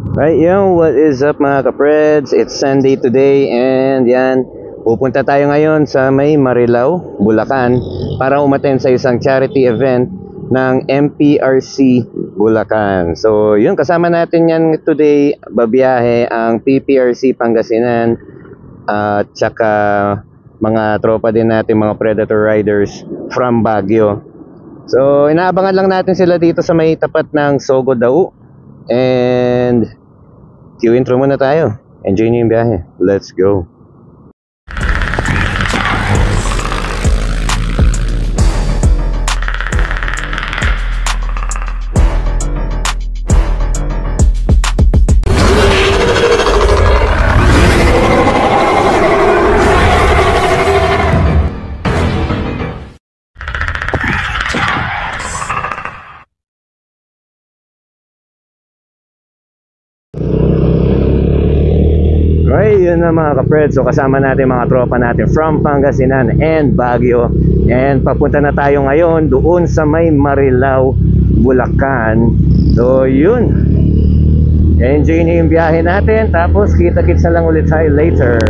Right, yo, what is up mga kapreds? It's Sunday today and yan, pupunta tayo ngayon sa may Marilao, Bulacan para umattend sa isang charity event ng MPRC Bulacan. So yun, kasama natin yan today, babiyahe ang PPRC Pangasinan at tsaka mga tropa din natin, mga Predator Riders from Baguio. So inaabangan lang natin sila dito sa may tapat ng Sogo Dao. And cue intro muna tayo. Enjoy nyo yung biyahe. Let's go. Right, yun na mga kapred. So kasama natin mga tropa natin from Pangasinan and Baguio. And papunta na tayo ngayon doon sa may Marilao, Bulacan. So yun, enjoy nyo yung biyahe natin. Tapos kita-kits na lang ulit tayo later.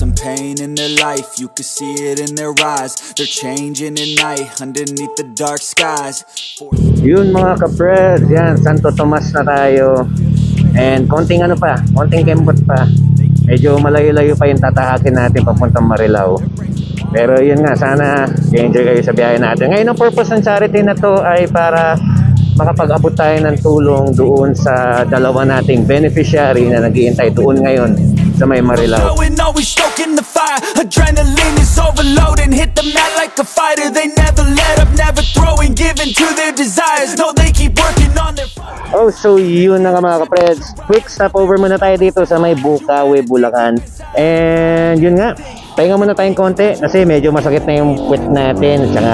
Some pain in their life, you can see it in their eyes. They're changing at night underneath the dark skies. Yun mga kapred, yan, Santo Tomas na tayo. And konting ano pa, konting kembot pa. Medyo malayo-layo pa yung tatahakin natin papuntang Marilao. Pero yun nga, sana enjoy kayo sa biyahe natin. Ngayon ang purpose ng charity na to ay para makapag-abot tayo ng tulong doon sa dalawa nating beneficiary na nag-iintay doon ngayon sa may Marilao. Adrenaline is overloading, hit the mat like a fighter. They never let up, never throwing, giving to their desires. No, they keep working on their. Oh, so yun na nga mga kapreds. Quick stopover muna tayo dito sa may Bukawi, Bulacan. And yun nga, pahinga muna tayong konti kasi medyo masakit na yung puwet natin. Tsaka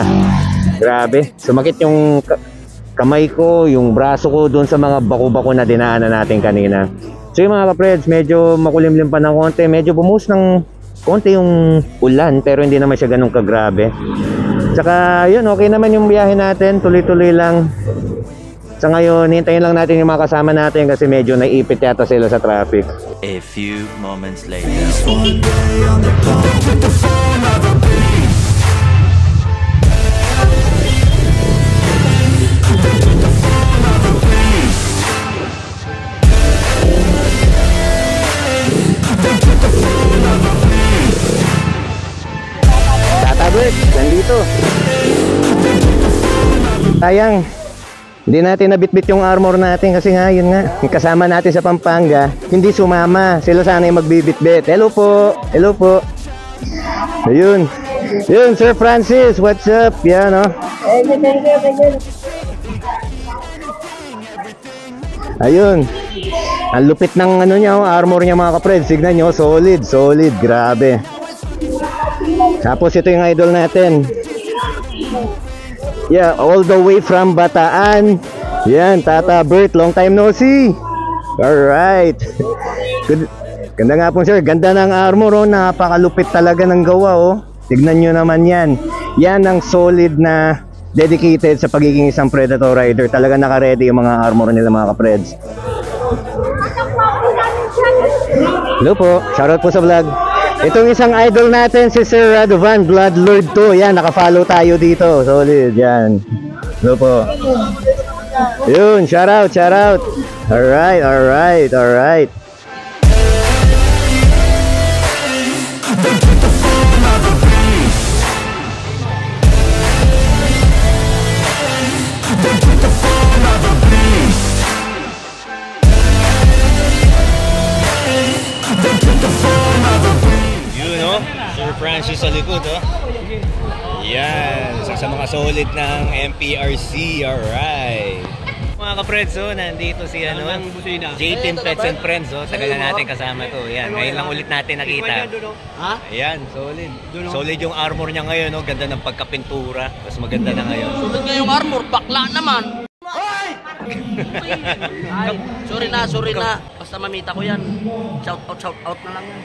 grabe, sumakit yung kamay ko, yung braso ko doon sa mga bako-bako na dinaanan natin kanina. So yung mga kapreds, medyo makulimlim pa ng konti. Medyo bumus ng konti yung ulan, pero hindi naman siya ganun kagrabe. Tsaka yun, okay naman yung biyahe natin. Tuloy-tuloy lang. Sa ngayon, hintayin lang natin yung mga kasama natin kasi medyo naiipit yata sila sa traffic. A few moments later. Nandito. Sayang, hindi natin nabitbit yung armor natin kasi nga, yun nga, yung kasama natin sa Pampanga, hindi sumama. Sila sana yung magbibitbit. Hello po, hello po. Ayun, yun, Sir Francis, what's up? Yan, oh. Ayun, ang lupit ng ano niya, armor niya mga kapred. Signan nyo, solid, solid, grabe. Tapos ito yung idol natin. Yeah, all the way from Bataan. Yan, Tata Bert, long time no see. Alright. Ganda nga po sir, ganda ng armor, oh. Napakalupit talaga ng gawa, oh. Tignan nyo naman yan. Yan ang solid na dedicated sa pagiging isang Predator Rider. Talaga naka-ready yung mga armor nila mga kapreds. Hello po, shoutout po sa vlog. Itong isang idol natin, si Sir Radovan, Bloodlord to. Yan, nakafollow tayo dito. Solid, yan. Hello po. Yun, shoutout, shoutout. Alright, alright, alright. Sir Francis sa likod, oh. Yan, isa sa mga solid ng MPRC, alright. Mga ka-Preds, nandito si J-Team Pets and Friends, tagal na natin kasama to. Yan, ngayon lang ulit natin nakita. Ha? Ayan, solid. Solid yung armor niya ngayon, ganda ng pagkapintura. Mas maganda na ngayon. Solid nga yung armor, bakla naman. Ay, sorry na. Basta mamita ko yan. Shout out na lang yan.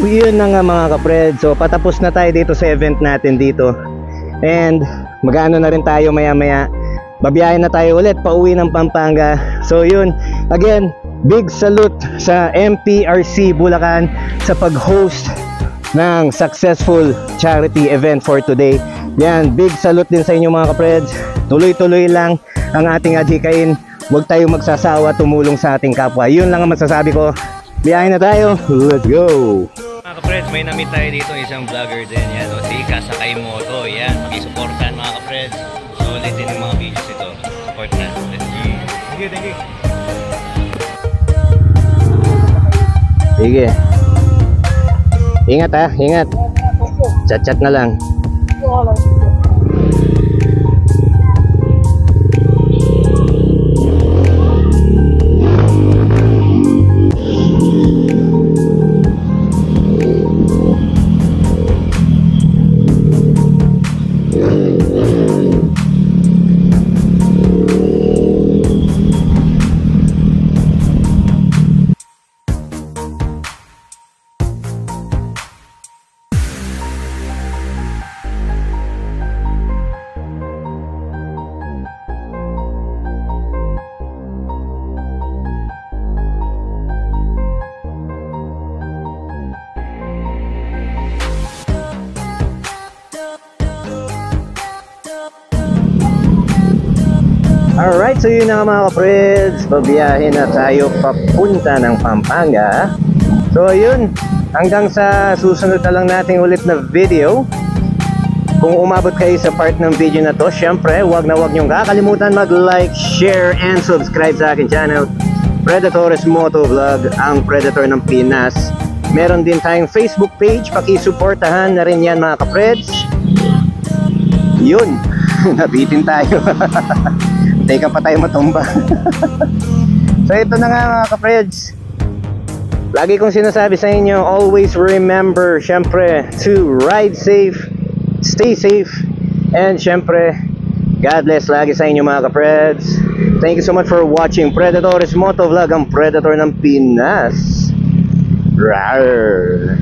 Yun na nga mga ka-Pred. So patapos na tayo dito sa event natin dito. And mag-ano na rin tayo maya-maya. Babiyahin na tayo ulit pauwi ng Pampanga. So yun, again, big salute sa MPRC Bulacan sa pag-host ng successful charity event for today. Yan, big salute din sa inyo mga ka-Preds. Tuloy-tuloy lang ang ating adhikain. Huwag tayong magsasawa tumulong sa ating kapwa. Yun lang ang masasabi ko. Biyahin na tayo. Let's go! Mga ka-Preds, may na-meet tayo dito isang vlogger din. Yan, si Ika Sakaymoto. Yan, mag-i-supportan mga ka-Preds. Solid din yung mga videos ito. Support na. Thank you. Sige. Ingat ha, ingat. Chat-chat na lang. Alright, so yun na nga mga ka-Preds, babiyahin na tayo papunta ng Pampanga. So yun, hanggang sa susunod na lang natin ulit na video. Kung umabot kayo sa part ng video na to, syempre, wag na wag nyong kakalimutan mag-like, share, and subscribe sa akin channel, Predatores Moto Vlog, ang Predator ng Pinas. Meron din tayong Facebook page, pakisuportahan na rin yan mga ka-Preds. Yun, nabitin tayo. Teka pa tayo matumba. So ito na nga mga ka-Preds, lagi kong sinasabi sa inyo, always remember syempre to ride safe, stay safe, and syempre God bless lagi sa inyo mga ka-Preds. Thank you so much for watching Predatores Moto Vlog, ang Predator ng Pinas. Rawr.